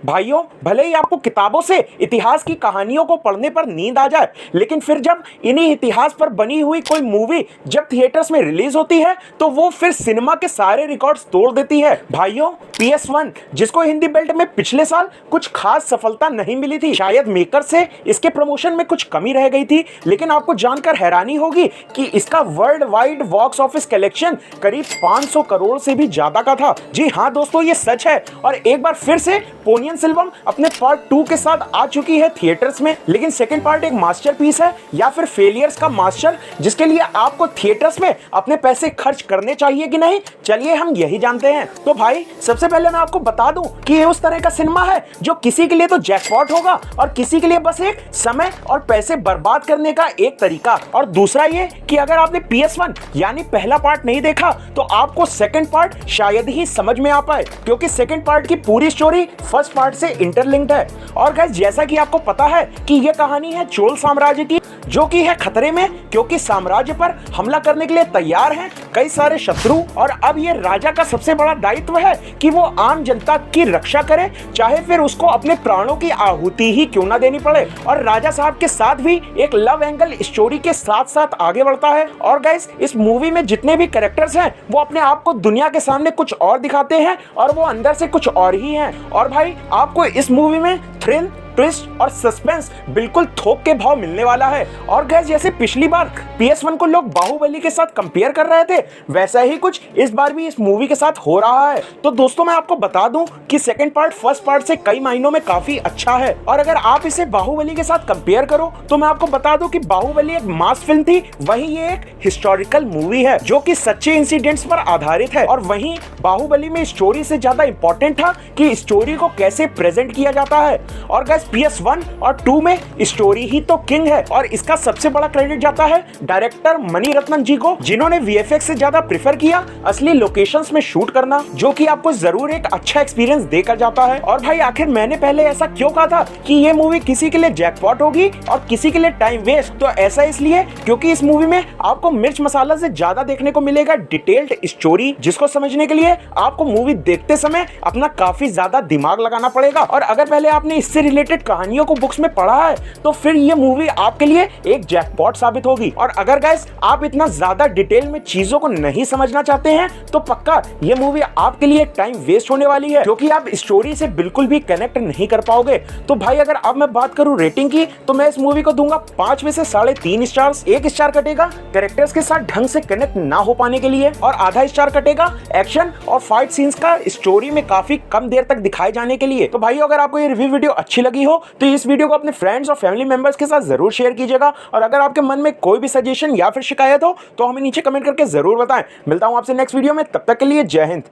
भाइयों, भले ही आपको किताबों से इतिहास की कहानियों को पढ़ने पर नींद आ जाए, लेकिन फिर जब इन्हीं इतिहास पर बनी हुई कोई मूवी जब थिएटर्स में रिलीज होती है तो वो फिर सिनेमा के सारे रिकॉर्ड्स तोड़ देती है। भाइयों, PS1 जिसको हिंदी बेल्ट में पिछले साल कुछ खास सफलता नहीं मिली थी, शायद मेकर से इसके प्रमोशन में कुछ कमी रह गई थी, लेकिन आपको जानकर हैरानी होगी कि इसका world wide box office collection करीब 500 करोड़ से भी ज्यादा का था। जी हाँ दोस्तों, ये सच है। और एक बार फिर से पोनियन सेल्वम अपने पार्ट 2 के साथ आ चुकी है थिएटर्स में, लेकिन सेकंड पार्ट एक मास्टरपीस है या फिर फेलियर्स का मास्टर, जिसके लिए आपको थिएटर्स में अपने पैसे खर्च करने चाहिए कि नहीं, चलिए हम यही जानते हैं। तो भाई, सबसे पहले मैं आपको बता दूं कि ये उस तरह का सिनेमा है जो किसी के लिए तो जैकपॉट होगा और किसी के लिए बस एक समय और पैसे बर्बाद करने का एक तरीका। और दूसरा ये कि अगर आपने PS1 यानी पहला पार्ट नहीं देखा तो आपको सेकंड पार्ट शायद ही समझ में आ पाए, क्योंकि सेकंड पार्ट की पूरी स्टोरी फर्स्ट पार्ट से इंटरलिंक्ड है। और गाइस, जैसा कि आपको पता है कि यह कहानी है चोल साम्राज्य की, जो कि है खतरे में, क्योंकि साम्राज्य पर हमला करने के लिए तैयार हैं कई सारे शत्रु। और अब ये राजा का सबसे बड़ा दायित्व है कि वो आम जनता की रक्षा करे, चाहे फिर उसको अपने प्राणों की आहुति ही क्यों ना देनी पड़े। और राजा साहब के साथ भी एक लव एंगल स्टोरी के साथ साथ आगे बढ़ता है। और गाइस, इस मूवी में जितने भी कैरेक्टर्स हैं वो अपने आप को दुनिया के सामने कुछ और दिखाते हैं और वो अंदर से कुछ और ही हैं। और भाई, आपको इस मूवी में थ्रिल, ट्विस्ट और सस्पेंस बिल्कुल थोक के भाव मिलने वाला है। और गैस, जैसे पिछली बार PS1 को लोग बाहुबली के साथ कंपेयर कर रहे थे, वैसा ही कुछ इस बार भी इस मूवी के साथ हो रहा है। तो दोस्तों, मैं आपको बता दूं कि सेकंड पार्ट फर्स्ट पार्ट से कई मायनों में काफी अच्छा है। और अगर आप इसे बाहुबली के साथ कंपेयर करो तो मैं आपको बता दूं कि बाहुबली एक मास फिल्म थी, वहीं ये एक हिस्टोरिकल मूवी है जो कि सच्चे इंसिडेंट्स पर आधारित है। और वहीं बाहुबली में स्टोरी से ज्यादा इंपॉर्टेंट था कि स्टोरी को कैसे प्रेजेंट किया जाता है। और गैस, PS1 और 2 में स्टोरी ही तो किंग है और इसका सबसे बड़ा क्रेडिट जाता है डायरेक्टर मणि रत्नम जी को, जिन्होंने VFX से ज्यादा प्रेफर किया असली लोकेशंस में शूट करना, जो कि आपको जरूर एक अच्छा एक्सपीरियंस देकर जाता है। और भाई, आखिर मैंने पहले ऐसा क्यों कहा था कि ये मूवी किसी के लिए जैकपॉट होगी और किसी के लिए टाइम वेस्ट? तो ऐसा इसलिए क्योंकि इस मूवी में आपको मिर्च मसाला से ज्यादा देखने को मिलेगा डिटेल्ड स्टोरी, जिसको समझने के लिए आपको मूवी देखते समय अपना काफी ज्यादा दिमाग लगाना पड़ेगा। और अगर पहले आपने इससे रिलेटेड कहानियों को बुक्स में पढ़ा है तो फिर ये मूवी आपके लिए एक जैकपॉट साबित होगी। और अगर गाइस, आप इतना ज्यादा डिटेल में चीजों को नहीं समझना चाहते हैं तो पक्का ये मूवी आपके लिए टाइम वेस्ट होने वाली है, क्योंकि आप स्टोरी से बिल्कुल भी कनेक्ट नहीं कर पाओगे। तो भाई, अगर अब मैं बात करूं रेटिंग की तो मैं इस मूवी को दूंगा 5 में से 3.5 स्टार्स। 1 स्टार कटेगा कैरेक्टर्स के साथ ढंग से कनेक्ट ना हो पाने के लिए, और आधा स्टार कटेगा एक्शन और फाइट सीन्स का स्टोरी में काफी कम देर तक दिखाए जाने के लिए। तो भाई, अगर आपको ये रिव्यू वीडियो अच्छी लगी हो तो इस वीडियो को अपने फ्रेंड्स और फैमिली मेंबर्स के साथ जरूर शेयर कीजिएगा। और अगर आपके मन में कोई भी सजेशन या फिर शिकायत हो तो हमें नीचे कमेंट करके जरूर बताएं। मिलता हूं आपसे नेक्स्ट वीडियो में, तब तक के लिए जय हिंद।